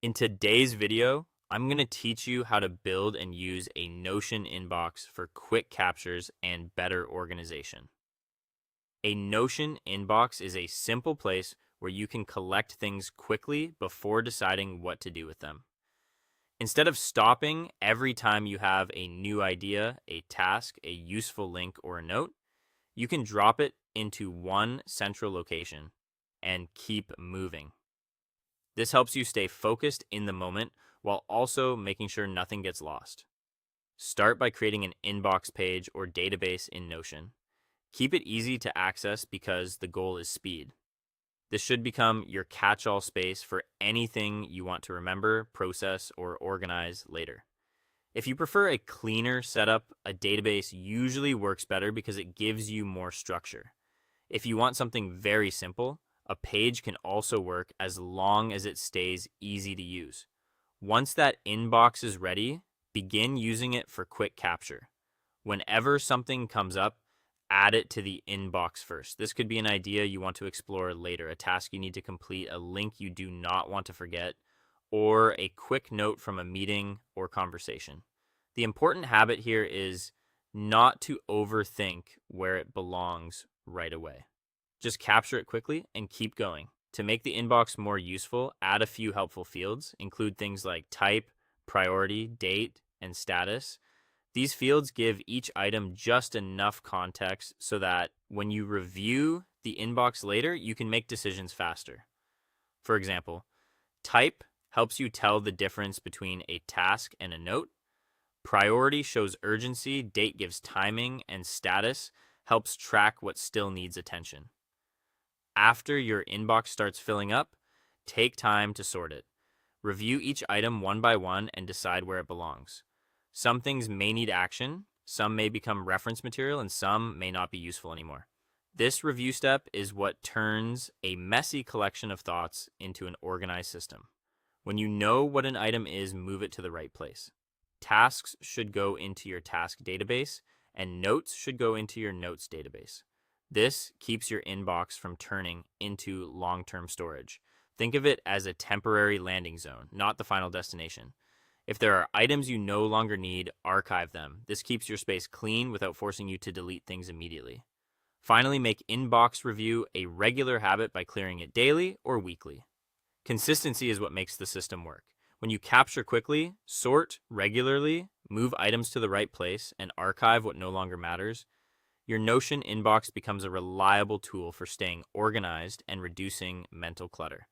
In today's video, I'm going to teach you how to build and use a Notion inbox for quick captures and better organization. A Notion inbox is a simple place where you can collect things quickly before deciding what to do with them. Instead of stopping every time you have a new idea, a task, a useful link, or a note, you can drop it into one central location and keep moving. This helps you stay focused in the moment while also making sure nothing gets lost. Start by creating an inbox page or database in Notion. Keep it easy to access because the goal is speed. This should become your catch-all space for anything you want to remember, process, or organize later. If you prefer a cleaner setup, a database usually works better because it gives you more structure. If you want something very simple, a page can also work as long as it stays easy to use. Once that inbox is ready, begin using it for quick capture. Whenever something comes up, add it to the inbox first. This could be an idea you want to explore later, a task you need to complete, a link you do not want to forget, or a quick note from a meeting or conversation. The important habit here is not to overthink where it belongs right away. Just capture it quickly and keep going. To make the inbox more useful, add a few helpful fields. Include things like type, priority, date, and status. These fields give each item just enough context so that when you review the inbox later, you can make decisions faster. For example, type helps you tell the difference between a task and a note. Priority shows urgency, date gives timing, and status helps track what still needs attention. After your inbox starts filling up, take time to sort it. Review each item one by one and decide where it belongs. Some things may need action, some may become reference material, and some may not be useful anymore. This review step is what turns a messy collection of thoughts into an organized system. When you know what an item is, move it to the right place. Tasks should go into your task database, and notes should go into your notes database. This keeps your inbox from turning into long-term storage. Think of it as a temporary landing zone, not the final destination. If there are items you no longer need, archive them. This keeps your space clean without forcing you to delete things immediately. Finally, make inbox review a regular habit by clearing it daily or weekly. Consistency is what makes the system work. When you capture quickly, sort regularly, move items to the right place, and archive what no longer matters, your Notion inbox becomes a reliable tool for staying organized and reducing mental clutter.